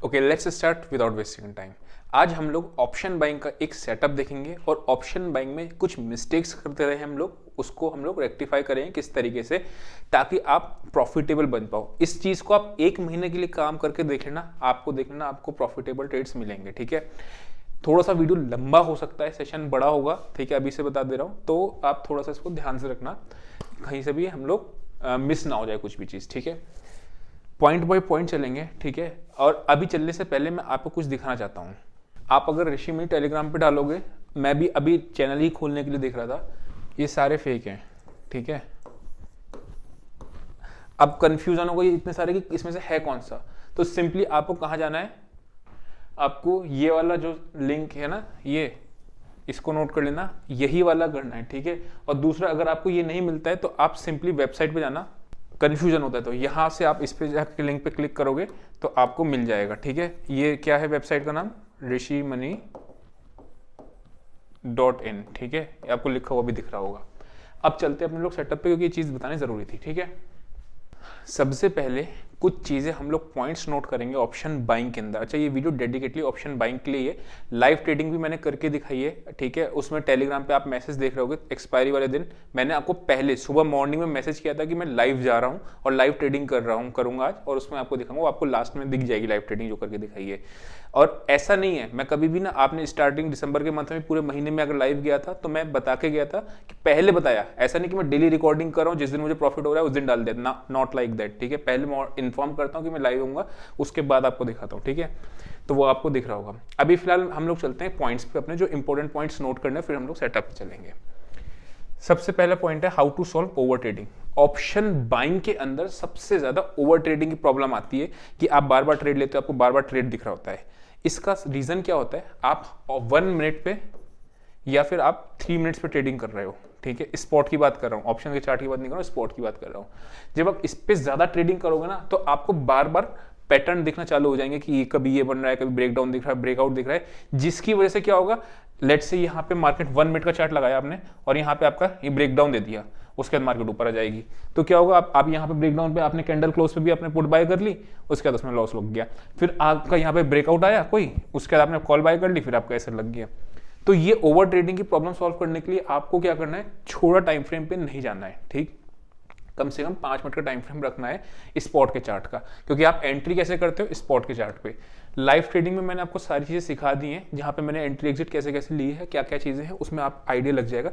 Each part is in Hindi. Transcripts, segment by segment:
Okay, let's start without wasting time. आज हम लोग ऑप्शन बाइंग का एक सेटअप देखेंगे और ऑप्शन बाइंग में कुछ मिस्टेक्स करते रहे हम लोग, उसको हम लोग रेक्टिफाई करेंगे किस तरीके से, ताकि आप प्रॉफिटेबल बन पाओ। इस चीज़ को आप एक महीने के लिए काम करके देख लेना, आपको प्रॉफिटेबल ट्रेड्स मिलेंगे। ठीक है, थोड़ा सा वीडियो लंबा हो सकता है, सेशन बड़ा होगा, ठीक है, अभी से बता दे रहा हूँ, तो आप थोड़ा सा इसको ध्यान से रखना, कहीं से भी हम लोग मिस ना हो जाए कुछ भी चीज़। ठीक है, पॉइंट बाय पॉइंट चलेंगे। ठीक है, और अभी चलने से पहले मैं आपको कुछ दिखाना चाहता हूँ। आप अगर ऋषि मनी टेलीग्राम पे डालोगे, मैं भी अभी चैनल ही खोलने के लिए देख रहा था, ये सारे फेक हैं। ठीक है, अब कंफ्यूजन हो गई इतने सारे कि इसमें से है कौन सा। तो सिंपली आपको कहाँ जाना है, आपको ये वाला जो लिंक है ना, ये इसको नोट कर लेना, यही वाला करना है। ठीक है, और दूसरा अगर आपको ये नहीं मिलता है तो आप सिंपली वेबसाइट पे जाना, कंफ्यूजन होता है तो यहाँ से आप इस पे जाकर लिंक पे क्लिक करोगे तो आपको मिल जाएगा। ठीक है, ये क्या है वेबसाइट का नाम, rishimani.in। ठीक है, आपको लिखा हुआ भी दिख रहा होगा। अब चलते हैं अपने लोग सेटअप पे, क्योंकि ये चीज़ बतानी ज़रूरी थी। ठीक है, सबसे पहले कुछ चीज़ें हम लोग पॉइंट्स नोट करेंगे ऑप्शन बाइंग के अंदर। अच्छा, ये वीडियो डेडिकेटली ऑप्शन बाइंग के लिए है, लाइव ट्रेडिंग भी मैंने करके दिखाई है। ठीक है, उसमें टेलीग्राम पे आप मैसेज देख रहे होगे, एक्सपायरी वाले दिन मैंने आपको पहले सुबह मॉर्निंग में मैसेज किया था कि मैं लाइव जा रहा हूँ और लाइव ट्रेडिंग कर रहा हूँ, करूँगा आज, और उसमें आपको दिखाऊंगा, आपको लास्ट में दिख जाएगी लाइव ट्रेडिंग जो करके दिखाई है। और ऐसा नहीं है, मैं कभी भी ना, आपने स्टार्टिंग दिसंबर के मंथ में पूरे महीने में अगर लाइव गया था तो मैं बता के गया था कि पहले बताया, ऐसा नहीं कि मैं डेली रिकॉर्डिंग कर रहा हूँ, जिस दिन मुझे प्रॉफिट हो रहा है उस दिन डाल देना, नॉट लाइक दैट। ठीक है, पहले मैं इन्फॉर्म करता हूँ कि मैं लाइव होऊंगा, उसके बाद आपको दिखाता हूँ। ठीक है, तो वो आपको दिख रहा होगा। अभी फिलहाल हम लोग चलते हैं पॉइंट्स पे, अपने जो इंपॉर्टेंट पॉइंट्स नोट करने, फिर हम लोग सेटअप पे चलेंगे। सबसे पहला पॉइंट है how to solve over trading. Option buying के अंदर सबसे ज्यादा ओवर ट्रेडिंग की प्रॉब्लम आती है कि आप बार बार ट्रेड लेते हो, आपको बार बार ट्रेड दिख रहा होता है। इसका रीजन क्या होता है, आप 1 मिनट पे या फिर आप 3 मिनट्स पे ट्रेडिंग कर रहे हो। ठीक है, स्पॉट की बात कर रहा हूँ, ऑप्शन के चार्ट की बात नहीं कर रहा हूँ, स्पॉट की बात कर रहा हूँ। जब आप इस पे ज्यादा ट्रेडिंग करोगे ना, तो आपको बार बार पैटर्न दिखना चालू हो जाएंगे कि कभी ये बन रहा है, कभी ब्रेकडाउन दिख रहा है, ब्रेकआउट दिख रहा है, जिसकी वजह से क्या होगा, लेट्स से यहाँ पे मार्केट 1 मिनट का चार्ट लगाया आपने और यहाँ पे आपका ये ब्रेकडाउन दे दिया, उसके बाद मार्केट ऊपर आ जाएगी, तो क्या होगा, आप यहाँ पे ब्रेकडाउन पे आपने कैंडल क्लोज पे भी आपने पुट बाय कर ली, उसके बाद उसमें लॉस लग गया। फिर आपका यहाँ पे ब्रेकआउट आया कोई, उसके बाद आपने कॉल बाय कर ली, फिर आपका ऐसा लग गया। तो ये ओवर ट्रेडिंग की प्रॉब्लम सॉल्व करने के लिए आपको क्या करना है, छोटा टाइम फ्रेम पे नहीं जाना है। ठीक, कम से कम 5 मिनट का टाइम फ्रेम रखना है स्पॉट के चार्ट का, क्योंकि आप एंट्री कैसे करते हो स्पॉट के चार्ट पे। लाइव ट्रेडिंग में मैंने आपको सारी चीजें सिखा दी हैं, जहां पे मैंने एंट्री एग्जिट कैसे कैसे ली है, क्या क्या चीजें हैं, उसमें आप आइडिया लग जाएगा।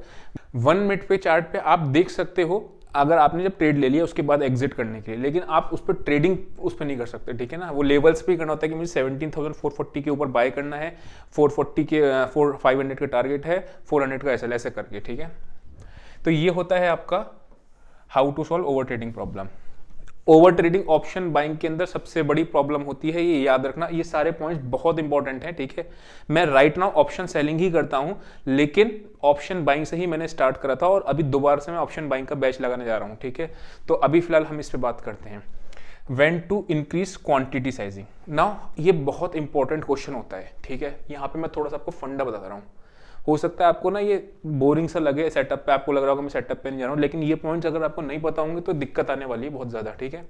1 मिनट पे चार्ट पे आप देख सकते हो, अगर आपने जब ट्रेड ले लिया उसके बाद एग्जिट करने के लिए, लेकिन आप उस पर ट्रेडिंग उस पर नहीं कर सकते। ठीक है ना, वो लेवल्स पे करना होता है कि मुझे 17,440 के ऊपर बाय करना है, 440 के 500 का टारगेट है, 400 का ऐसा ऐसे करके। ठीक है, तो ये होता है आपका how to solve over trading problem. Over trading option buying के अंदर सबसे बड़ी प्रॉब्लम होती है, ये याद रखना, ये सारे पॉइंट्स बहुत इंपॉर्टेंट हैं। ठीक है, मैं राइट नाउ ऑप्शन सेलिंग ही करता हूं, लेकिन ऑप्शन बाइंग से ही मैंने स्टार्ट करा था और अभी दोबारा से मैं ऑप्शन बाइंग का बैच लगाने जा रहा हूं। ठीक है, तो अभी फिलहाल हम इस पर बात करते हैं, when to increase quantity sizing. Now ये बहुत इंपॉर्टेंट क्वेश्चन होता है। ठीक है, यहाँ पे मैं थोड़ा सा आपको फंडा बता रहा हूँ, हो सकता है आपको ना ये बोरिंग सा लगे सेटअप पे, आपको लग रहा होगा मैं सेटअप पे नहीं जा रहा हूँ, लेकिन ये पॉइंट्स अगर आपको नहीं पता होंगे तो दिक्कत आने वाली है बहुत ज्यादा। ठीक है,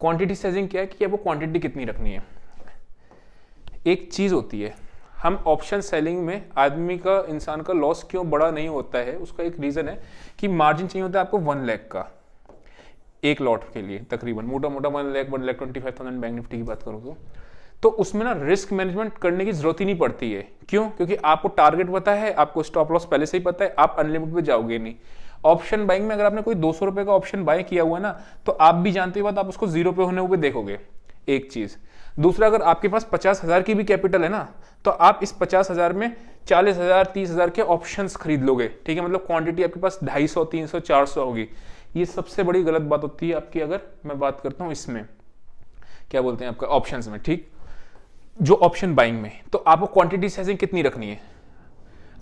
क्वांटिटी साइजिंग क्या है कि आपको क्वांटिटी कितनी रखनी है। एक चीज होती है, हम ऑप्शन सेलिंग में आदमी का, इंसान का लॉस क्यों बड़ा नहीं होता है, उसका एक रीजन है कि मार्जिन चाहिए होता है आपको 1 लाख का एक लॉट के लिए, तकरीबन मोटा मोटा 1,25,000 बैंक निफ्टी की बात करूँ तो उसमें ना रिस्क मैनेजमेंट करने की जरूरत ही नहीं पड़ती है। क्यों? क्योंकि आपको टारगेट पता है, आपको स्टॉप लॉस पहले से ही पता है, आप अनलिमिटेड पे जाओगे नहीं। ऑप्शन बाइंग में अगर आपने कोई 200 रुपए का ऑप्शन बाय किया हुआ है ना, तो आप भी जानते हो, आप उसको 0 पे होने हुए देखोगे, एक चीज। दूसरा, अगर आपके पास 50,000 की भी कैपिटल है ना, तो आप इस 50,000 में 40,000 30,000 के ऑप्शंस खरीद लोगे। ठीक है, मतलब क्वांटिटी आपके पास 250 300 400 होगी। ये सबसे बड़ी गलत बात होती है आपकी, अगर मैं बात करता हूं इसमें क्या बोलते हैं आपका ऑप्शंस में। ठीक, जो ऑप्शन बाइंग में, तो आपको क्वांटिटी साइजिंग कितनी रखनी है,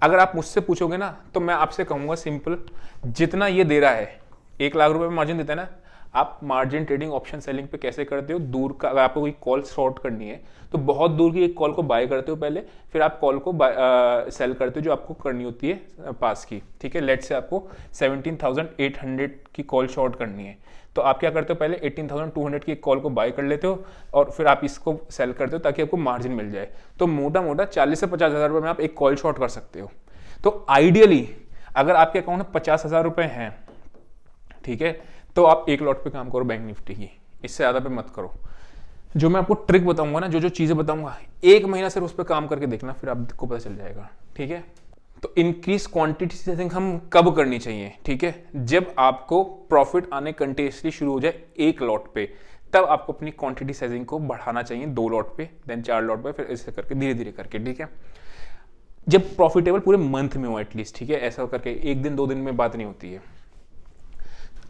अगर आप मुझसे पूछोगे ना, तो मैं आपसे कहूंगा सिंपल, जितना ये दे रहा है, 1 लाख रुपए में मार्जिन देता है ना, आप मार्जिन ट्रेडिंग ऑप्शन सेलिंग पे कैसे करते हो, दूर का, अगर आपको कोई कॉल शॉर्ट करनी है तो बहुत दूर की एक कॉल को बाय करते हो पहले, फिर आप कॉल को सेल करते हो जो आपको करनी होती है पास की। ठीक है, लेट से आपको 17,800 की कॉल शॉर्ट करनी है, तो आप क्या करते हो, पहले 18,200 की एक कॉल को बाय कर लेते हो और फिर आप इसको सेल करते हो ताकि आपको मार्जिन मिल जाए। तो मोटा मोटा 40 से 50,000 रुपये में आप एक कॉल शॉर्ट कर सकते हो। तो आइडियली अगर आपके अकाउंट में 50,000 रुपये हैं, ठीक है, तो आप एक लॉट पे काम करो बैंक निफ्टी की, इससे ज़्यादा पे मत करो। जो मैं आपको ट्रिक बताऊंगा ना, जो चीज़ें बताऊंगा, एक महीना सिर्फ उस पर काम करके देखना, फिर आपको पता चल जाएगा, ठीक है। तो इंक्रीज क्वांटिटी सेटिंग हम कब करनी चाहिए, ठीक है, जब आपको प्रॉफिट आने कंटिन्यूसली शुरू हो जाए एक लॉट पे, तब आपको अपनी क्वांटिटी साइजिंग को बढ़ाना चाहिए 2 लॉट पे, देन 4 लॉट पे, फिर ऐसे करके धीरे धीरे करके, ठीक है। जब प्रॉफिटेबल पूरे मंथ में हो एटलीस्ट, ठीक है, ऐसा करके 1 दिन 2 दिन में बात नहीं होती है।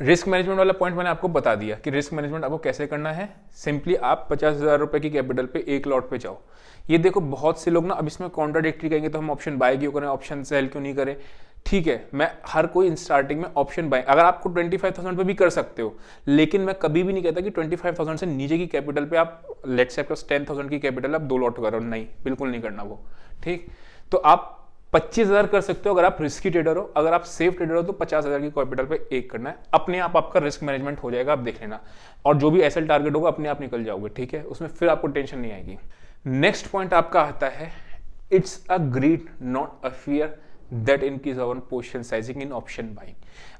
रिस्क मैनेजमेंट वाला पॉइंट मैंने आपको बता दिया कि रिस्क मैनेजमेंट आपको कैसे करना है। सिंपली आप 50,000 रुपए की कैपिटल पे एक लॉट पे जाओ। ये देखो बहुत से लोग ना अब इसमें कॉन्ट्राडिक्टरी कहेंगे, तो हम ऑप्शन बाय क्यों करें, ऑप्शन सेल क्यों नहीं करें। ठीक है, मैं हर कोई स्टार्टिंग में ऑप्शन बाय, अगर आपको 25,000 पे भी कर सकते हो, लेकिन मैं कभी भी नहीं कहता कि 25,000 से नीचे की कैपिटल पे आप लेट्स से 10,000 की कैपिटल आप 2 लॉट करो, नहीं, बिल्कुल नहीं करना वो, ठीक। तो आप 25,000 कर सकते हो अगर आप रिस्की ट्रेडर हो, अगर आप सेफ ट्रेडर हो तो 50,000 की कैपिटल पे एक करना है। अपने आप आपका रिस्क मैनेजमेंट हो जाएगा, आप देख लेना, और जो भी एसएल टारगेट होगा अपने आप निकल जाओगे, ठीक है, उसमें फिर आपको टेंशन नहीं आएगी। नेक्स्ट पॉइंट आपका आता है, it's a greed not a fear that increase our position sizing in option buying.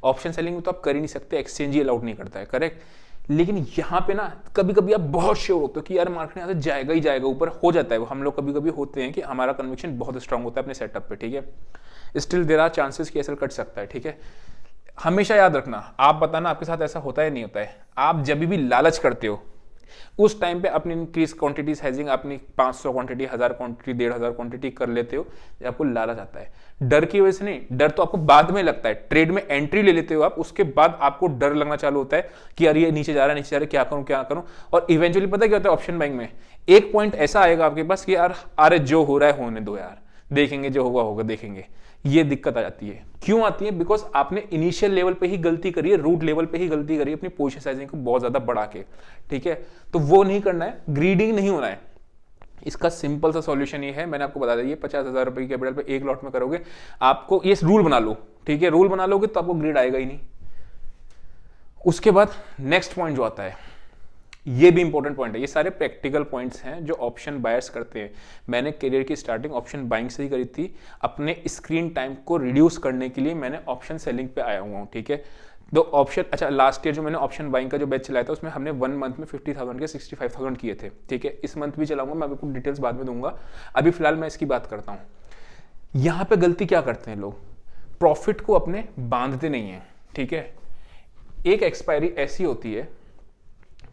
Option selling में तो आप कर ही नहीं सकते, एक्सचेंज ही अलाउड नहीं करता है, करेक्ट। लेकिन यहाँ पे ना कभी कभी आप बहुत श्योर होते हो कि यार मार्केट यहाँ से जाएगा ही जाएगा, ऊपर हो जाता है वो, हम लोग कभी कभी होते हैं कि हमारा कन्विक्शन बहुत स्ट्रांग होता है अपने सेटअप पे, ठीक है। स्टिल देयर आर चांसेस कि एसएल कट सकता है, ठीक है। हमेशा याद रखना, आप बताना आपके साथ ऐसा होता है नहीं होता है, आप जब भी लालच करते हो उस टाइम पे अपनी इंक्रीज क्वांटिटी साइजिंग अपनी 500 क्वांटिटी, 1000 क्वांटिटी, 1,500 क्वांटिटी कर लेते हो जब आपको लालच आता है। डर की वजह से नहीं, डर तो आपको बाद में लगता है, ट्रेड में एंट्री ले लेते हो आप, उसके बाद आपको डर लगना चालू होता है कि यार ये नीचे जा रहा है, नीचे जा रहा है, क्या करूं। और इवेंचुअली पता क्या होता है, ऑप्शन बाइंग में एक पॉइंट ऐसा आएगा आपके पास कि यार अरे जो हो रहा है होने दो यार, देखेंगे जो होगा होगा, देखेंगे। ये दिक्कत आ जाती है। क्यों आती है? बिकॉज आपने इनिशियल लेवल पे ही गलती करी है, रूट लेवल पे ही गलती करी है, अपनी पोजीशन साइजिंग को बहुत ज्यादा बढ़ा के, ठीक है। तो वो नहीं करना है, ग्रीडिंग नहीं होना है। इसका सिंपल सा सॉल्यूशन ये है, मैंने आपको बता दिया, 50,000 रुपए की कैपिटल पे एक लॉट में करोगे, आपको ये रूल बना लो, ठीक है। रूल बना लोगे तो आपको ग्रीड आएगा ही नहीं। उसके बाद नेक्स्ट पॉइंट जो आता है, ये भी इंपॉर्टेंट पॉइंट है, ये सारे प्रैक्टिकल पॉइंट्स हैं जो ऑप्शन बायर्स करते हैं। मैंने करियर की स्टार्टिंग ऑप्शन बाइंग से ही करी थी, अपने स्क्रीन टाइम को रिड्यूस करने के लिए मैंने ऑप्शन सेलिंग पे आया हुआ हूँ, ठीक है। तो ऑप्शन, अच्छा, लास्ट ईयर जो मैंने ऑप्शन बाइंग का जो बैच चलाया था उसमें हमने 1 मंथ में 50,000 के 65,000 किए थे, ठीक है। इस मंथ भी चलाऊंगा, मैं आपको डिटेल्स बाद में दूंगा, अभी फिलहाल मैं इसकी बात करता हूँ। यहाँ पे गलती क्या करते हैं लोग, प्रॉफिट को अपने बांधते नहीं है, ठीक है। एक एक्सपायरी ऐसी होती है,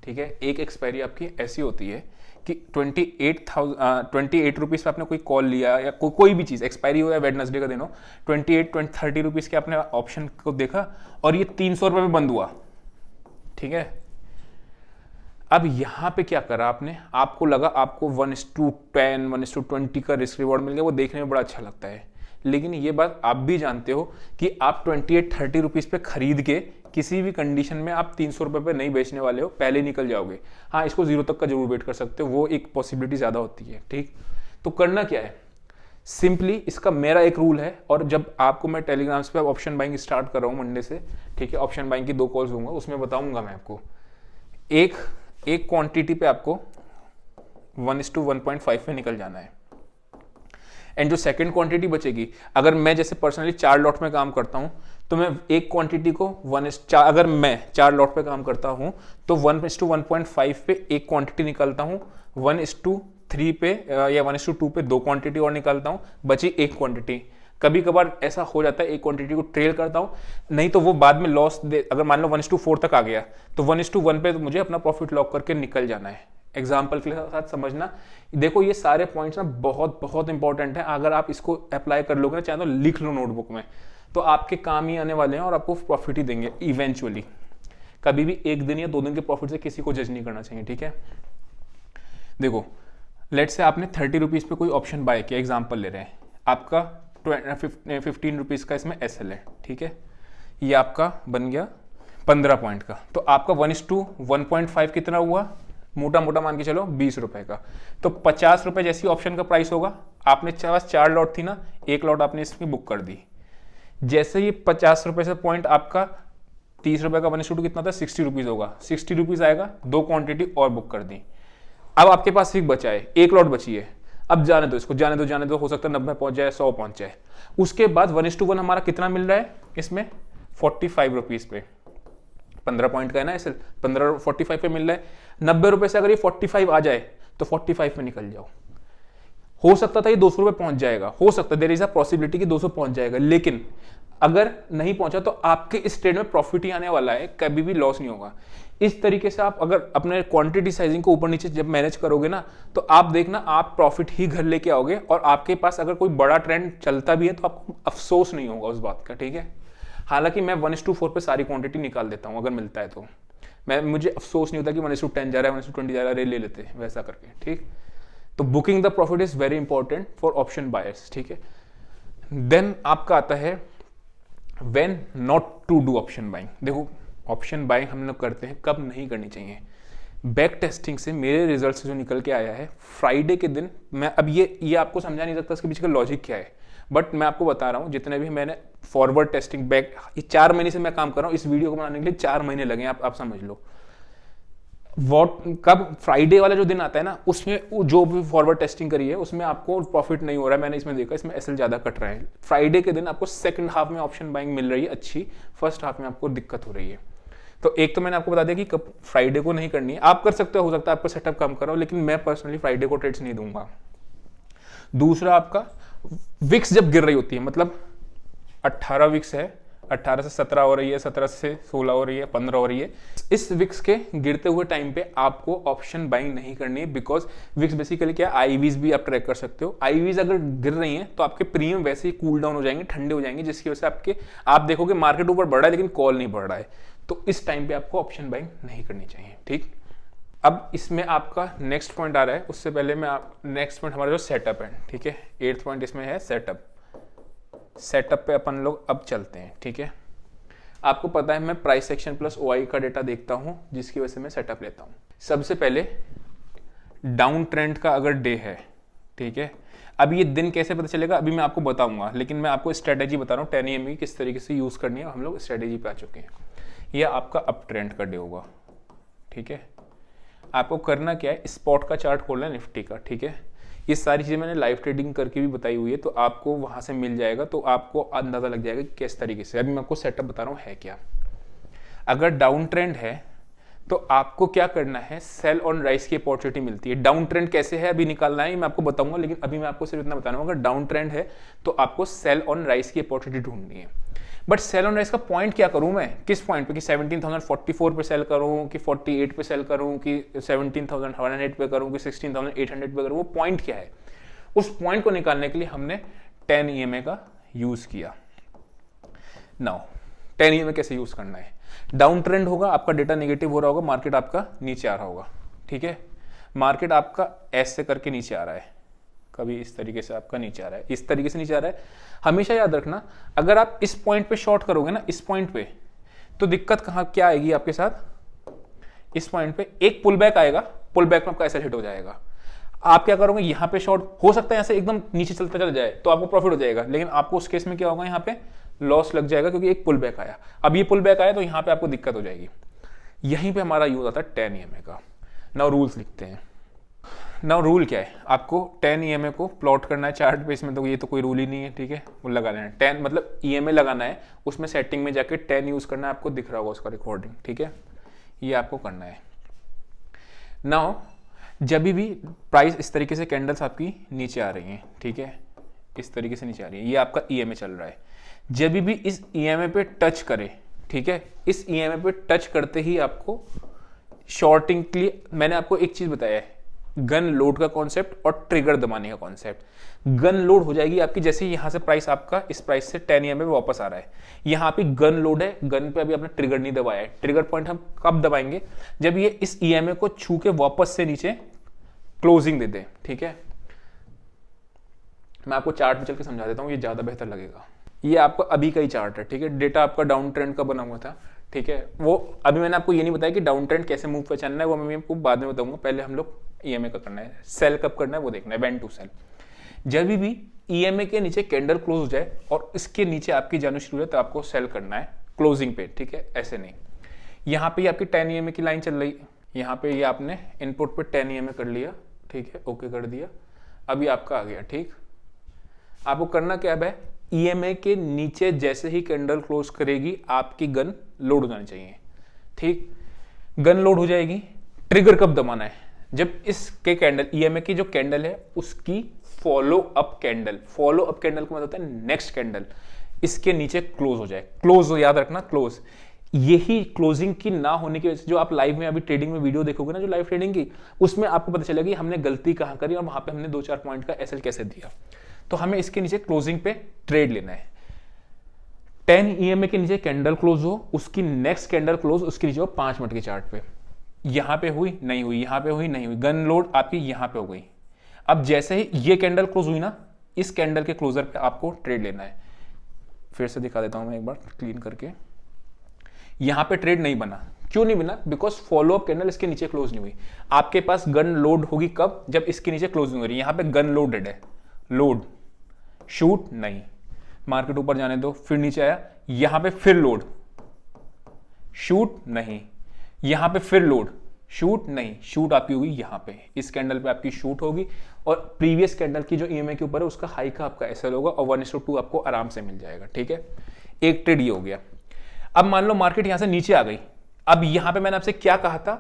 ठीक है, एक एक्सपायरी आपकी ऐसी होती है कि 28 रुपीज पे आपने कोई कॉल लिया या कोई भी चीज, एक्सपायरी हो या वेडनेसडे का दिन हो, 30 रुपीज के आपने ऑप्शन को देखा और ये 300 रुपए में बंद हुआ, ठीक है। अब यहां पे क्या करा आपने, आपको लगा आपको 1:10, 1:20 का रिस्क रिवॉर्ड मिल गया, वो देखने में बड़ा अच्छा लगता है। लेकिन ये बात आप भी जानते हो कि आप 28-30 रुपीज पे खरीद के किसी भी कंडीशन में आप 300 रुपए पे नहीं बेचने वाले हो, पहले निकल जाओगे। हाँ, इसको 0 तक का जरूर वेट कर सकते हो, वो एक पॉसिबिलिटी ज्यादा होती है, ठीक। तो करना क्या है, सिंपली इसका मेरा एक रूल है, और जब आपको मैं टेलीग्राम्स पे ऑप्शन बाइंग स्टार्ट कर रहा हूँ मंडे से, ठीक है, ऑप्शन बाइंग की 2 कॉल्स दूंगा, उसमें बताऊंगा मैं आपको, एक क्वांटिटी पे आपको 1:1.5 पे निकल जाना है। एंड जो सेकंड क्वांटिटी बचेगी, अगर मैं जैसे पर्सनली 4 लॉट में काम करता हूं, तो मैं एक क्वांटिटी को अगर मैं 4 लॉट पे काम करता हूं तो 1:1.5 पे एक क्वांटिटी निकालता हूं, 1:3 पे या 1:2 पे 2 क्वांटिटी और निकालता हूं, बची एक क्वांटिटी। कभी कभार ऐसा हो जाता है एक क्वांटिटी को ट्रेल करता हूं, नहीं तो वो बाद में लॉस दे, अगर मान लो 1:4 तक आ गया तो 1:1 पे तो मुझे अपना प्रॉफिट लॉक करके निकल जाना है। एग्जाम्पल के साथ समझना, देखो ये सारे पॉइंट्स ना बहुत बहुत इंपॉर्टेंट है, अगर आप इसको अप्लाई कर लोगे ना, चाहे तो लिख लो नोटबुक में, तो आपके काम ही आने वाले हैं और आपको प्रॉफिट ही देंगे इवेंचुअली। कभी भी 1 दिन या 2 दिन के प्रॉफिट से किसी को जज नहीं करना चाहिए, ठीक है। देखो लेट से आपने 30 रुपीज पे कोई ऑप्शन बाय किया, एग्जाम्पल ले रहे हैं, आपका 15 रुपीज का इसमें एसएल है, ठीक है, ये आपका बन गया 15 पॉइंट का, तो आपका 1:1.5 कितना हुआ, मोटा मोटा मान के चलो 20 रुपए का। तो 50 रुपए जैसी ऑप्शन का प्राइस होगा, आपने पास 4 लॉट थी ना, एक लॉट आपने इसकी बुक कर दी, जैसे ही 50 रुपए से पॉइंट आपका 30 रुपए का 1:2 कितना था, 60 रुपीज होगा, 60 रुपीज आएगा, 2 क्वांटिटी और बुक कर दी। अब आपके पास सिर्फ बचा है, 1 लॉट बची है। अब जाने दो इसको, जाने दो, हो सकता है 90 पहुंच जाए, 100 पहुंच जाए। उसके बाद 1:1 हमारा कितना मिल रहा है इसमें, 45 रुपीज पे, 15 पॉइंट का है ना इसे, 15 45 पे मिल रहा है। 90 रुपए से अगर ये 45 आ जाए तो 45 में निकल जाओ। हो सकता था ये 200 रुपए पहुंच जाएगा, हो सकता है देयर इज अ पॉसिबिलिटी कि 200 पहुंच जाएगा, लेकिन अगर नहीं पहुंचा तो आपके इस ट्रेड में प्रॉफिट ही आने वाला है, कभी भी लॉस नहीं होगा। इस तरीके से आप अगर अपने क्वांटिटी साइजिंग को ऊपर नीचे जब मैनेज करोगे ना, तो आप देखना आप प्रॉफिट ही घर लेके आओगे, और आपके पास अगर कोई बड़ा ट्रेंड चलता भी है तो आपको अफसोस नहीं होगा उस बात का, ठीक है। हालांकि मैं 1:4 पे सारी क्वांटिटी निकाल देता हूं अगर मिलता है तो, मुझे अफसोस नहीं होता कि 1:10 जा रहा है, 1:20 जा रहा है, ले लेते हैं वैसा करके, ठीक। तो booking the profit is very important for option buyers, ठीक है। देन आपका आता है when not to do option buying. देखो ऑप्शन बाइंग हम लोग करते हैं, कब नहीं करनी चाहिए। बैक टेस्टिंग से मेरे रिजल्ट से जो निकल के आया है, फ्राइडे के दिन मैं, अब ये आपको समझा नहीं सकता इसके पीछे का लॉजिक क्या है, बट मैं आपको बता रहा हूँ जितने भी मैंने फॉरवर्ड टेस्टिंग बैक, ये 4 महीने से मैं काम कर रहा हूँ, इस वीडियो को बनाने के लिए 4 महीने लगे, आप समझ लो। कब फ्राइडे वाला जो दिन आता है ना, उसमें जो भी फॉरवर्ड टेस्टिंग करी है उसमें आपको प्रॉफिट नहीं हो रहा है, मैंने इसमें देखा, इसमें एसएल ज्यादा कट रहा है। फ्राइडे के दिन आपको सेकंड हाफ में ऑप्शन बाइंग मिल रही है अच्छी, फर्स्ट हाफ में आपको दिक्कत हो रही है। तो एक तो मैंने आपको बता दिया कि कब फ्राइडे को नहीं करनी है, आप कर सकते हो सकता है आपका सेटअप कम करो, लेकिन मैं पर्सनली फ्राइडे को ट्रेड्स नहीं दूंगा। दूसरा आपका विक्स जब गिर रही होती है, मतलब 18 विक्स है, 18 से 17 हो रही है, 17 से 16 हो रही है, 15 हो रही है, इस विक्स के गिरते हुए टाइम पे आपको ऑप्शन बाइंग नहीं करनी है, बिकॉज विक्स बेसिकली क्या है, आईवीज भी आप ट्रैक कर सकते हो। आईवीज अगर गिर रही हैं तो आपके प्रीमियम वैसे ही कूल डाउन हो जाएंगे, ठंडे हो जाएंगे, जिसकी वजह से आप देखोगे मार्केट ऊपर बढ़ रहा है लेकिन कॉल नहीं बढ़ रहा है, तो इस टाइम पे आपको ऑप्शन बाइंग नहीं करनी चाहिए, ठीक। अब इसमें आपका नेक्स्ट पॉइंट आ रहा है, उससे पहले मैं नेक्स्ट पॉइंट हमारा जो सेटअप है, ठीक है, 8th पॉइंट इसमें है सेटअप। सेटअप पे अपन लोग अब चलते हैं, ठीक है। आपको पता है मैं प्राइस सेक्शन प्लस ओआई का डेटा देखता हूं, जिसकी वजह से मैं सेटअप लेता हूं। सबसे पहले डाउन ट्रेंड का अगर डे है, ठीक है, अब ये दिन कैसे पता चलेगा अभी मैं आपको बताऊंगा, लेकिन मैं आपको स्ट्रेटेजी बता रहा हूँ 10 AM की किस तरीके से यूज करनी है, हम लोग स्ट्रेटेजी पे आ चुके हैं। यह आपका अप ट्रेंड का डे होगा, ठीक है। आपको करना क्या है, स्पॉट का चार्ट खोलना है निफ्टी का, ठीक है। ये सारी चीजें मैंने लाइव ट्रेडिंग करके भी बताई हुई है, तो आपको वहां से मिल जाएगा, तो आपको अंदाजा लग जाएगा कि किस तरीके से। अभी मैं आपको सेटअप बता रहा हूं है क्या। अगर डाउन ट्रेंड है तो आपको क्या करना है, सेल ऑन राइज की अपॉर्चुनिटी मिलती है। डाउन ट्रेंड कैसे है अभी निकालना है, मैं आपको बताऊंगा, लेकिन अभी मैं आपको सिर्फ इतना बता रहा हूं, अगर डाउन ट्रेंड है तो आपको सेल ऑन राइज की अपॉर्चुनिटी ढूंढनी है। बट सेल ऑन राइज का पॉइंट क्या करूं मैं, किस पॉइंट पे, कि 17,044 पे सेल करूं, कि 48 पे सेल करूं, कि 17,100 पे करूं, कि 16,800 पे करूं, वो पॉइंट क्या है। उस पॉइंट को निकालने के लिए हमने 10 EMA का यूज किया। नाउ 10 EMA कैसे यूज करना है, डाउन ट्रेंड होगा, आपका डेटा नेगेटिव हो रहा होगा, मार्केट आपका नीचे आ रहा होगा, ठीक है। मार्केट आपका ऐसे करके नीचे आ रहा है, कभी इस तरीके से आपका नीचे आ रहा है, इस तरीके से नीचे आ रहा है। हमेशा याद रखना, अगर आप इस पॉइंट पे शॉर्ट करोगे ना, इस पॉइंट पे, तो दिक्कत कहां क्या आएगी आपके साथ, इस पॉइंट पे एक पुल बैक आएगा, पुल बैक में आपका ऐसा हिट हो जाएगा। आप क्या करोगे, यहां पे शॉर्ट हो सकता है ऐसे एकदम नीचे चलता चला जाए तो आपको प्रॉफिट हो जाएगा, लेकिन आपको उस केस में क्या होगा, यहाँ पे लॉस लग जाएगा, क्योंकि एक पुल बैक आया। अब ये पुल बैक आया तो यहाँ पे आपको दिक्कत हो जाएगी। यहीं पे हमारा यूज आता है 10 EMA का। नाउ रूल्स लिखते हैं। नाउ रूल क्या है, आपको 10 EMA को प्लॉट करना है चार्ट पे, इसमें तो ये तो कोई रूल ही नहीं है, ठीक है, वो लगा लेना है 10, मतलब EMA लगाना है, उसमें सेटिंग में जाके 10 यूज करना है, आपको दिख रहा होगा उसका रिकॉर्डिंग, ठीक है, ये आपको करना है। नाउ जब भी प्राइस इस तरीके से कैंडल्स आपकी नीचे आ रही हैं, ठीक है, इस तरीके से नीचे आ रही है, ये आपका EMA चल रहा है, जब भी इस EMA पे टच करे, ठीक है, इस EMA पे टच करते ही आपको शॉर्टिंग के लिए, मैंने आपको एक चीज बताया है, गन लोड का कॉन्सेप्ट और ट्रिगर दबाने का कॉन्सेप्ट। गन लोड हो जाएगी आपकी जैसे ही यहां से प्राइस आपका इस प्राइस से 10 EMA पे वापस आ रहा है, यहां पे गन लोड है, गन पे अभी आपने ट्रिगर नहीं दबाया है। ट्रिगर पॉइंट हम कब दबाएंगे, जब ये इस EMA को छू के वापस से नीचे क्लोजिंग दे दे, ठीक है। मैं आपको चार्ट में चल के समझा देता हूं, ये ज्यादा बेहतर लगेगा। ये आपका अभी का ही चार्ट है, ठीक है, डेटा आपका डाउन ट्रेंड का बना हुआ था, ठीक है। वो अभी मैंने आपको ये नहीं बताया कि डाउन ट्रेंड कैसे मूव पहचानना है, वो मैं आपको बाद में बताऊंगा, पहले हम लोग EMA का करना है, सेल कब करना है वो देखना है, व्हेन टू सेल। जब भी EMA के नीचे कैंडल क्लोज हो जाए और इसके नीचे आपकी जानी शुरू है तो आपको सेल करना है, क्लोजिंग पे, ठीक है, ऐसे नहीं। यहाँ पे आपकी 10 EMA की लाइन चल रही है, यहाँ पे ये आपने इनपुट पे 10 EMA कर लिया, ठीक है, ओके कर दिया, अभी आपका आ गया, ठीक। आपको करना क्या है, EMA के नीचे जैसे ही कैंडल क्लोज करेगी आपकी गन लोड हो जानी चाहिए, ठीक। गन लोड हो जाएगी, ट्रिगर कब दबाना है, जब इसके कैंडल EMA की जो कैंडल है उसकी फॉलो अप कैंडल का मतलब होता है नेक्स्ट कैंडल इसके नीचे क्लोज हो जाए। क्लोज हो, याद रखना क्लोज। यही क्लोजिंग की ना होने की वजह से जो आप लाइव में अभी ट्रेडिंग में वीडियो देखोगे ना, जो लाइव ट्रेडिंग की, उसमें आपको पता चलेगा कि हमने गलती कहां करी और वहां पे हमने 2-4 पॉइंट का एसएल कैसे दिया। तो हमें इसके नीचे क्लोजिंग पे ट्रेड लेना है। 10 EMA के नीचे कैंडल क्लोज हो, उसकी नेक्स्ट कैंडल क्लोज उसके नीचे हो 5 मिनट के चार्ट पे। यहां पे हुई नहीं हुई, यहां पे हुई नहीं हुई, गन लोड आपकी यहां पे हो गई। अब जैसे ही ये कैंडल क्लोज हुई ना, इस कैंडल के क्लोजर पे आपको ट्रेड लेना है। फिर से दिखा देता हूं मैं एक बार क्लीन करके। यहां पे ट्रेड नहीं बना, क्यों नहीं बना, बिकॉज फॉलो अप कैंडल इसके नीचे क्लोज नहीं हुई। आपके पास गन लोड होगी कब, जब इसके नीचे क्लोज नहीं हो रही। यहां पे गन लोडेड है, लोड शूट नहीं, मार्केट ऊपर जाने दो, फिर नीचे आया, यहां पे फिर लोड शूट नहीं, यहां पे फिर लोड शूट नहीं, शूट आपकी होगी यहां पे, इस कैंडल पे आपकी शूट होगी और प्रीवियस कैंडल की जो EMA के ऊपर है उसका हाई का आपका एसएल होगा और 1:2 आपको आराम से मिल जाएगा, ठीक है। एक ट्रेड ये हो गया। अब मान लो मार्केट यहां से नीचे आ गई, अब यहां पे मैंने आपसे क्या कहा था,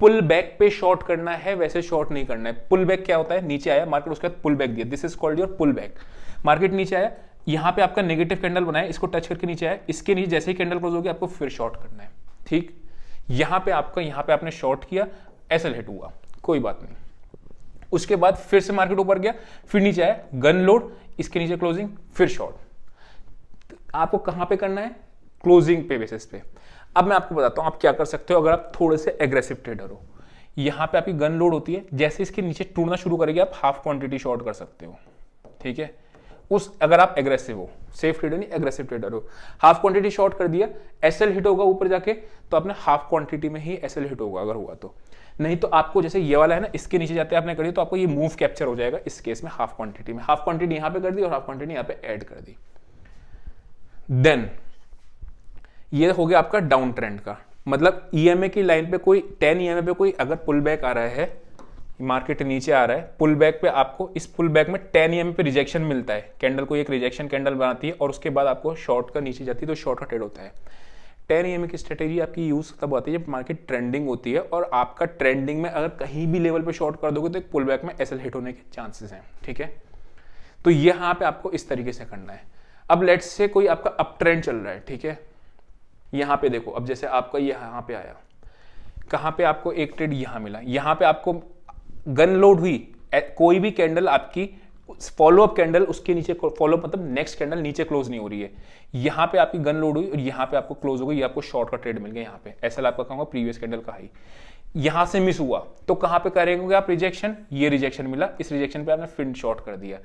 पुल बैक पे शॉर्ट करना है, वैसे शॉर्ट नहीं करना है। पुल बैक क्या होता है, नीचे आया मार्केट, उसके बाद पुल बैक दिया, this is called your pull back. Market नीचे आया, यहां पे आपका नेगेटिव कैंडल बनाया, इसको टच करके नीचे आया, इसके नीचे जैसे ही कैंडल क्लोज होगी आपको फिर शॉर्ट करना है, ठीक। यहां पे आपने शॉर्ट किया, एसएल हिट हुआ, कोई बात नहीं। उसके बाद फिर से मार्केट ऊपर गया, फिर नीचे आया, गन लोड, इसके नीचे क्लोजिंग, फिर शॉर्ट। आपको कहां पे करना है, क्लोजिंग पे बेसिस पे। अब मैं आपको बताता हूं आप क्या कर सकते हो अगर आप थोड़े से एग्रेसिव ट्रेडर हो। यहां पे आपकी गन लोड होती है, जैसे इसके नीचे टूटना शुरू करेगी आप हाफ क्वांटिटी शॉर्ट कर सकते हो, ठीक है। अगर आप एग्रेसिव हो, सेफ ट्रेडर नहीं एग्रेसिव ट्रेडर हो, हाफ क्वांटिटी शॉर्ट कर दिया, एसएल हिट होगा ऊपर जाके, तो आपने हाफ क्वांटिटी में ही एसएल हिट होगा अगर हुआ तो। नहीं तो आपको जैसे ये वाला है ना, इसके नीचे जाते आपने करी तो आपको ये मूव कैप्चर हो जाएगा, इस केस में हाफ क्वांटिटी में। हाफ क्वांटिटी यहां पे कर दी और हाफ क्वांटिटी यहां पे ऐड कर दी। देन ये हो गया आपका डाउन ट्रेंड का, मतलब EMA की लाइन पे कोई 10 EMA पे कोई अगर पुल बैक आ रहा है, मार्केट नीचे आ रहा है, पुल बैक पे आपको इस पुल बैक में 10 EMA पे रिजेक्शन मिलता है, कैंडल को एक रिजेक्शन कैंडल बनाती है और उसके बाद आपको शॉर्ट का नीचे जाती है तो शॉर्ट का ट्रेड होता है। 10 EMA की स्ट्रेटेजी आपकी यूज तब आती है जब मार्केट ट्रेंडिंग होती है और आपका ट्रेंडिंग में अगर कहीं भी लेवल पे शॉर्ट कर दोगे तो एक पुल बैक में एसएल हिट होने के चांसेस हैं, ठीक है। तो यहाँ पे आपको इस तरीके से करना है। अब लेट्स से कोई आपका अप ट्रेंड चल रहा है, ठीक है, यहाँ पे देखो, अब जैसे आपका यहाँ पे आया, कहाँ पे आपको एक ट्रेड यहाँ मिला, यहाँ पे आपको गन लोड हुई, कोई भी कैंडल आपकी फॉलो अप कैंडल उसके नीचे, फॉलो मतलब नेक्स्ट कैंडल नीचे क्लोज नहीं हो रही है, यहाँ पे आपकी गन लोड हुई और यहाँ पे आपको क्लोज हो गई, ये आपको शॉर्ट का ट्रेड मिल गया। यहाँ पे एसएल आपका कहूंगा प्रीवियस कैंडल का हाई, यहां से मिस हुआ तो कहां पे करेंगे आप रिजेक्शन, ये रिजेक्शन मिला, इस रिजेक्शन पे आपने फिर शॉर्ट कर दिया।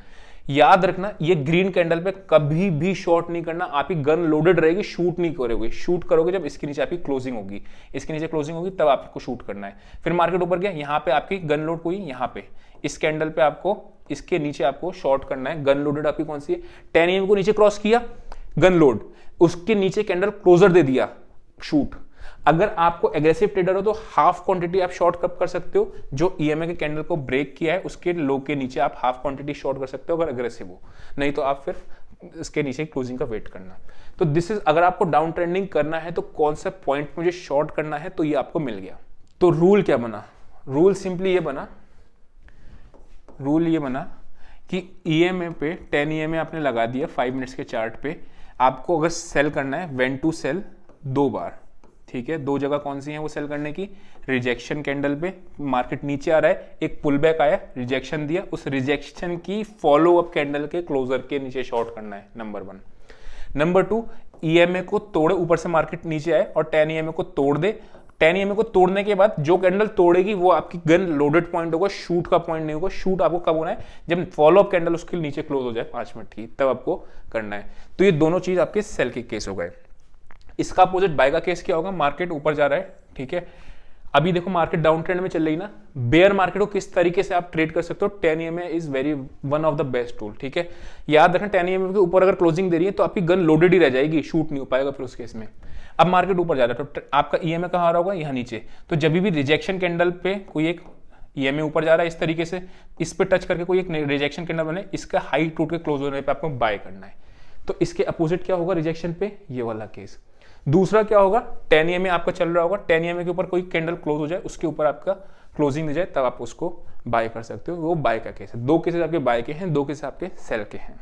याद रखना ये ग्रीन कैंडल पे कभी भी शॉर्ट नहीं करना, आपकी गन लोडेड रहेगी, शूट नहीं करोगे। शूट करोगे जब इसके नीचे आपकी क्लोजिंग होगी, इसके नीचे क्लोजिंग होगी तब आपको शूट करना है। फिर मार्केट ऊपर गया, यहाँ पे आपकी गन लोड हुई, यहाँ पे इस कैंडल पे आपको इसके नीचे आपको शॉर्ट करना है। गन लोडेड आपकी कौन सी है, 10 AM को नीचे क्रॉस किया, गन लोड, उसके नीचे कैंडल क्लोजर दे दिया, शूट। अगर आपको एग्रेसिव ट्रेडर हो तो हाफ क्वांटिटी आप शॉर्ट कब कर सकते हो, जो EMA के कैंडल को ब्रेक किया है उसके लो के नीचे आप हाफ क्वांटिटी शॉर्ट कर सकते हो अगर एग्रेसिव हो, नहीं तो आप फिर इसके नीचे क्लोजिंग का वेट करना। तो दिस इज, अगर आपको डाउन ट्रेंडिंग करना है तो कौन सा पॉइंट मुझे शॉर्ट करना है, तो ये आपको मिल गया। तो रूल क्या बना, रूल सिंपली ये बना, रूल ये बना कि EMA पे 10 EMA आपने लगा दिया 5 मिनट्स के चार्ट पे, आपको अगर सेल करना है व्हेन टू सेल 2 बार, ठीक है। 2 जगह कौन सी है वो सेल करने की, रिजेक्शन कैंडल पे मार्केट नीचे आ रहा है, एक पुल बैक आया, रिजेक्शन दिया, उस रिजेक्शन की फॉलो अप कैंडल के क्लोजर के नीचे शॉर्ट करना है, नंबर 1। नंबर 2, EMA को तोड़े, ऊपर से मार्केट नीचे आए और 10 EMA को तोड़ दे। 10 EMA को तोड़ने के बाद जो कैंडल तोड़ेगी वो आपकी गन लोडेड पॉइंट होगा, शूट का पॉइंट नहीं होगा। शूट आपको कब होना है, जब फॉलो अप कैंडल उसके नीचे क्लोज हो जाए 5 मिनट की, तब आपको करना है। तो ये दोनों चीज आपके सेल के केस हो गए। इसका अपोजिट बाय का केस क्या होगा, मार्केट ऊपर जा रहा है, ठीक है, अभी देखो मार्केट डाउन ट्रेंड में चल रही ना, बेयर मार्केट को किस तरीके से आप ट्रेड कर सकते हो, 10 EMA is very one of the best tool, ठीक है। याद रखना 10 EMA के ऊपर अगर क्लोजिंग दे रही है तो आपकी गन लोडेड ही रह जाएगी, शूट नहीं हो पाएगा फिर उस केस में। अब मार्केट ऊपर जा रहा है तो आपका EMA कहाँ आ रहा होगा, यहाँ नीचे। तो जब भी रिजेक्शन कैंडल पे कोई एक EMA ऊपर जा रहा है इस तरीके से, इस पे टच करके कोई एक रिजेक्शन कैंडल बने, इसका हाई टूट के क्लोज होने पे आपको बाय करना है। तो इसके अपोजिट क्या होगा रिजेक्शन पे, ये वाला केस। दूसरा क्या होगा, 10 EMA आपका चल रहा होगा, 10 EMA के ऊपर कोई कैंडल क्लोज हो जाए, उसके ऊपर आपका क्लोजिंग दे जाए, तब आप उसको बाय कर सकते हो। वो बाय का केस है। 2 केसेस आपके बाय के हैं, 2 केसेस आपके सेल के हैं।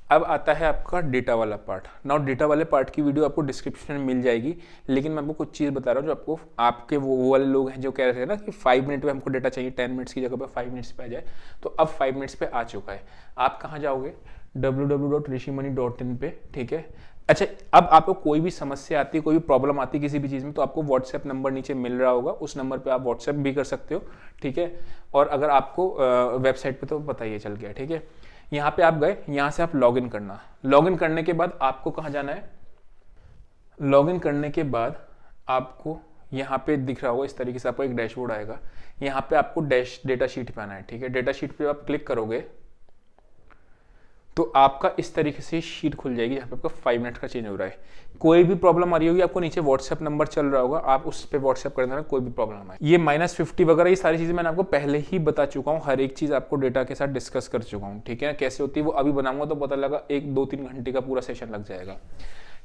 अब आता है आपका डेटा वाला पार्ट। नाउ डेटा वाले पार्ट की वीडियो आपको डिस्क्रिप्शन में मिल जाएगी, लेकिन मैं आपको कुछ चीज़ बता रहा हूँ जो आपको, आपके वो वाले लोग हैं जो कह रहे थे ना कि 5 मिनट में हमको डेटा चाहिए, 10 मिनट्स की जगह पे 5 मिनट्स पे आ जाए, तो अब 5 मिनट्स पे आ चुका है। आप कहाँ जाओगे, www.rishimoney.in पे, ठीक है। अच्छा, अब आपको कोई भी समस्या आती है, कोई भी प्रॉब्लम आती है किसी भी चीज़ में, तो आपको व्हाट्सएप नंबर नीचे मिल रहा होगा, उस नंबर पे आप व्हाट्सएप भी कर सकते हो, ठीक है। और अगर आपको वेबसाइट पे तो पता ही चल गया, ठीक है। यहाँ पे आप गए, यहाँ से आप लॉगिन करना। लॉगिन करने के बाद आपको कहाँ जाना है, लॉगिन करने के बाद आपको यहाँ पे दिख रहा होगा इस तरीके से, आपको एक डैशबोर्ड आएगा। यहाँ पे आपको डेटा शीट पे आना है, ठीक है। डेटा शीट पे आप क्लिक करोगे तो आपका इस तरीके से शीट खुल जाएगी, जहाँ पे आपका 5 मिनट का चेंज हो रहा है। कोई भी प्रॉब्लम आ रही होगी, आपको नीचे व्हाट्सएप नंबर चल रहा होगा, आप उस पर व्हाट्सएप कर देना, कोई भी प्रॉब्लम है। ये -50 वगैरह ये सारी चीज़ें मैंने आपको पहले ही बता चुका हूँ, हर एक चीज़ आपको डेटा के साथ डिस्कस कर चुका हूँ, ठीक है। कैसे होती है वो अभी बनाऊंगा तो पता लगा 1-2-3 घंटे का पूरा सेशन लग जाएगा,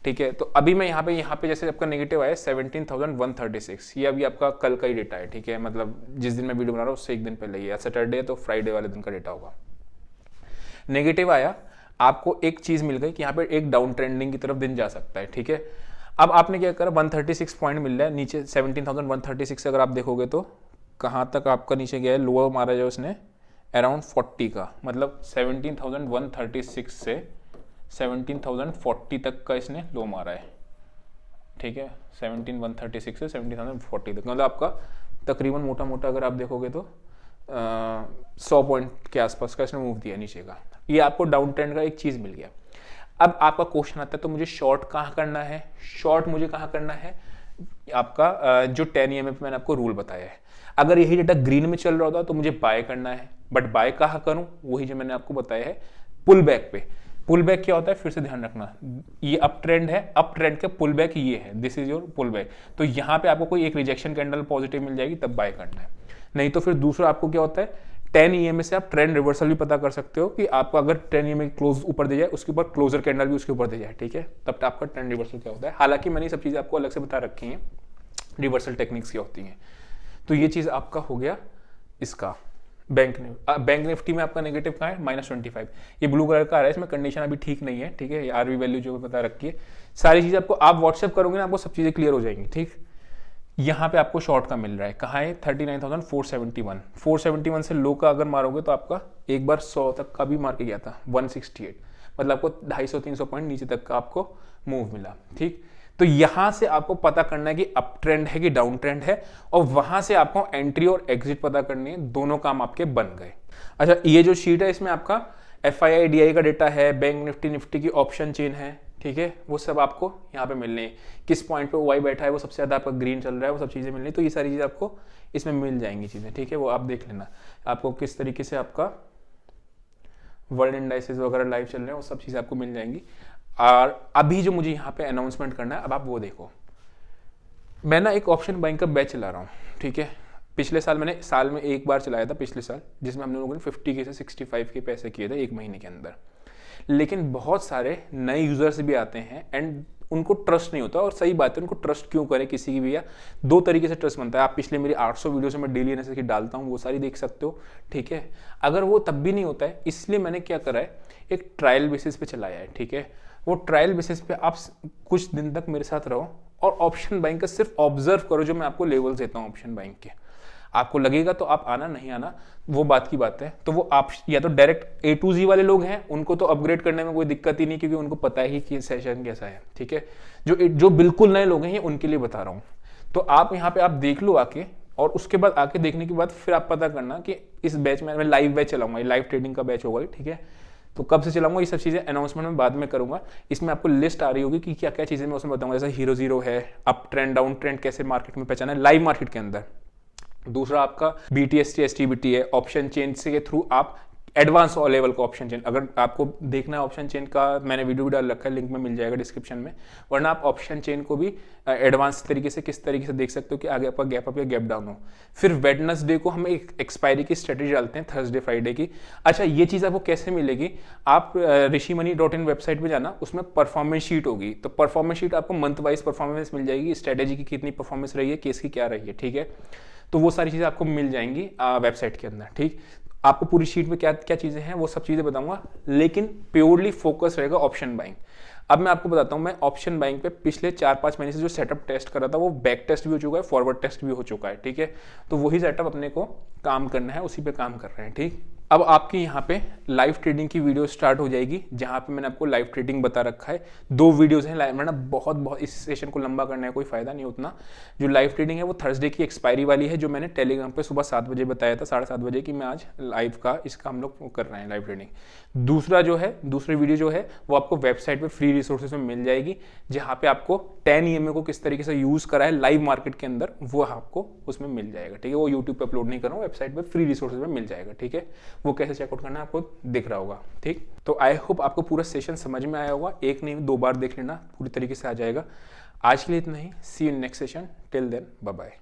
ठीक है। तो अभी मैं यहाँ पे जैसे आपका नेगेटिव आया 17,136, ये अभी आपका कल का ही डेटा है, ठीक है। मतलब जिस दिन मैं वीडियो बना रहा हूँ उससे एक दिन पहले, या सैटरडे तो फ्राइडे वाले दिन का डेटा होगा। नेगेटिव आया, आपको एक चीज मिल गई कि यहाँ पे एक डाउन ट्रेंडिंग की तरफ दिन जा सकता है, ठीक है। अब आपने क्या करा, 136 पॉइंट मिल रहा है नीचे, 17,136 से अगर आप देखोगे तो कहाँ तक आपका नीचे गया है, लोअर मारा जाए उसने अराउंड 40 का, मतलब 17,136 से 17,040 तक का इसने लो मारा है, ठीक है। 17,136 से 17,040 तक, मतलब आपका तकरीबन मोटा मोटा अगर आप देखोगे तो 100 पॉइंट के आसपास का इसने मूव दिया नीचे का। ये आपको डाउन ट्रेंड का एक चीज मिल गया। अब आपका क्वेश्चन आता है तो मुझे शॉर्ट कहाँ करना है, शॉर्ट मुझे कहाँ करना है, आपका जो 10 EMA पे मैंने आपको रूल बताया है। अगर यही डेटा ग्रीन में चल रहा होता तो मुझे बाय करना है, बट बाय कहाँ करूं, वही जो मैंने आपको बताया है, पुल बैक पे। पुल बैक क्या होता है, फिर से ध्यान रखना, ये अप ट्रेंड है, अप ट्रेंड का पुल बैक ये है, this is your pull back. तो यहाँ पे आपको कोई एक रिजेक्शन कैंडल पॉजिटिव मिल जाएगी तब बाय करना है, नहीं तो फिर दूसरा आपको क्या होता है, 10 EMA से आप ट्रेंड रिवर्सल भी पता कर सकते हो कि आपको अगर 10 EMA क्लोज ऊपर दे जाए, उसके ऊपर क्लोजर कैंडल भी उसके ऊपर दे जाए, ठीक है, तब आपका ट्रेंड रिवर्सल क्या होता है। हालांकि मैंने सब चीज़ें आपको अलग से बता रखी हैं, रिवर्सल टेक्निक्स क्या होती हैं। तो ये चीज़ आपका हो गया इसका बैंक निफ्टी में आपका नेगेटिव कहाँ है, -25। ये ब्लू कलर का आ रहा है, इसमें कंडीशन अभी ठीक नहीं है, ठीक है। आरवी वैल्यू जो बता रखी है, सारी चीज़ें आपको आप व्हाट्सएप करोगे ना, आपको सब चीज़ें क्लियर हो जाएंगी, ठीक। यहाँ पे आपको शॉर्ट का मिल रहा है, कहाँ है, 39,471। 471 से लो का अगर मारोगे तो आपका एक बार 100 तक का भी मार के गया था, 168, मतलब आपको 250-300 पॉइंट नीचे तक का आपको मूव मिला, ठीक। तो यहां से आपको पता करना है कि अप ट्रेंड है कि डाउन ट्रेंड है, और वहां से आपको एंट्री और एग्जिट पता करनी है, दोनों काम आपके बन गए। अच्छा, ये जो शीट है इसमें आपका FII DI का डेटा है, बैंक निफ्टी की ऑप्शन चेन है, ठीक है, वो सब आपको यहाँ पे मिलने हैं। किस पॉइंट पे OI बैठा है, वो सबसे ज्यादा आपका ग्रीन चल रहा है, वो सब चीजें मिलनी, तो ये सारी चीजें आपको इसमें मिल जाएंगी चीजें, ठीक है। वो आप देख लेना आपको किस तरीके से आपका वर्ल्ड इंडाइसेस वगैरह लाइव चल रहे हैं, वो सब चीजें आपको मिल जाएंगी। और अभी जो मुझे यहाँ पे अनाउंसमेंट करना है, अब आप वो देखो, मैं ना एक ऑप्शन बाइंग का बैच चला रहा हूँ, ठीक है। पिछले साल मैंने साल में एक बार चलाया था, पिछले साल, जिसमें हम लोगों ने 50 के से 65 के पैसे किए थे एक महीने के अंदर। लेकिन बहुत सारे नए यूजर्स भी आते हैं एंड उनको ट्रस्ट नहीं होता, और सही बात है, उनको ट्रस्ट क्यों करें किसी की भी, या 2 तरीके से ट्रस्ट बनता है। आप पिछले मेरी 800 वीडियो से मैं डेली एनालिसिस की डालता हूँ, वो सारी देख सकते हो, ठीक है। अगर वो तब भी नहीं होता है, इसलिए मैंने क्या करा है, एक ट्रायल बेसिस पे चलाया है, ठीक है। वो ट्रायल बेसिस पे आप कुछ दिन तक मेरे साथ रहो और ऑप्शन बाइंग का सिर्फ ऑब्जर्व करो, जो मैं आपको लेवल्स देता हूँ ऑप्शन बाइंग के। आपको लगेगा तो आप आना, नहीं आना वो बात की बात है। तो वो आप या तो डायरेक्ट A to Z वाले लोग हैं, उनको तो अपग्रेड करने में कोई दिक्कत ही नहीं, क्योंकि उनको पता ही कि सेशन कैसा है, ठीक है। जो बिल्कुल नए लोग हैं, ये उनके लिए बता रहा हूँ। तो आप यहाँ पे आप देख लो आके, और उसके बाद आके देखने के बाद फिर आप पता करना कि इस बैच में मैं लाइव बैच चलाऊंगा, लाइव ट्रेडिंग का बैच होगा, ठीक है। तो कब से चलाऊंगा ये सब चीज़ें अनाउंसमेंट में बाद में करूंगा। इसमें आपको लिस्ट आ रही होगी कि क्या क्या चीज़ें मैं उसमें बताऊंगा, जैसे हीरो जीरो है, अप ट्रेंड डाउन ट्रेंड कैसे मार्केट में पहचाना है लाइव मार्केट के अंदर। दूसरा आपका BTST STBT है, ऑप्शन चेन के थ्रू आप एडवांस लेवल का ऑप्शन चेन, अगर आपको देखना है ऑप्शन चेन का मैंने वीडियो भी डाल रखा है, लिंक में मिल जाएगा डिस्क्रिप्शन में, वरना आप ऑप्शन चेन को भी एडवांस तरीके से किस तरीके से देख सकते हो कि आगे आपका गैप अप या गैप डाउन हो। फिर वेडनेसडे को हम एक एक्सपायरी की स्ट्रेटेजी डालते हैं, थर्सडे फ्राइडे की। अच्छा ये चीज़ आपको कैसे मिलेगी, आप rishimoney.in वेबसाइट पर जाना, उसमें परफॉर्मेंस शीट होगी, तो परफॉर्मेंस शीट आपको मंथ वाइज परफॉर्मेंस मिल जाएगी, स्ट्रेटेजी की कितनी परफॉर्मेंस रही है, केस की क्या रही है, ठीक है। तो वो सारी चीज़ें आपको मिल जाएंगी वेबसाइट के अंदर, ठीक। आपको पूरी शीट में क्या क्या चीज़ें हैं वो सब चीज़ें बताऊंगा, लेकिन प्योरली फोकस रहेगा ऑप्शन बाइंग। अब मैं आपको बताता हूं, मैं ऑप्शन बाइंग पे पिछले 4-5 महीने से जो सेटअप टेस्ट कर रहा था वो बैक टेस्ट भी हो चुका है, फॉरवर्ड टेस्ट भी हो चुका है, ठीक है। तो वही सेटअप अपने को काम करना है, उसी पे काम कर रहे हैं, ठीक। अब आपकी यहाँ पे लाइव ट्रेडिंग की वीडियो स्टार्ट हो जाएगी, जहाँ पे मैंने आपको लाइव ट्रेडिंग बता रखा है। 2 वीडियोस हैं लाइव, वरना बहुत इस सेशन को लंबा करने का कोई फायदा नहीं उतना। जो लाइव ट्रेडिंग है वो थर्सडे की एक्सपायरी वाली है, जो मैंने टेलीग्राम पे सुबह 7 बजे बताया था, 7:30 बजे कि मैं आज लाइव का इसका हम लोग कर रहे हैं लाइव ट्रेडिंग। दूसरी वीडियो जो है वो आपको वेबसाइट पे फ्री रिसोर्सेज में मिल जाएगी, जहाँ पे आपको 10 EMA को किस तरीके से यूज करा है लाइव मार्केट के अंदर, वो आपको उसमें मिल जाएगा, ठीक है। वो यूट्यूब पे अपलोड नहीं कर रहा हूँ, वेबसाइट पे फ्री रिसोर्सेज में मिल जाएगा, ठीक है। वो कैसे चेकआउट करना है आपको दिख रहा होगा, ठीक। तो आई होप आपको पूरा सेशन समझ में आया होगा, एक नहीं 2 बार देख लेना, पूरी तरीके से आ जाएगा। आज के लिए इतना ही, see you in next session, till then bye bye.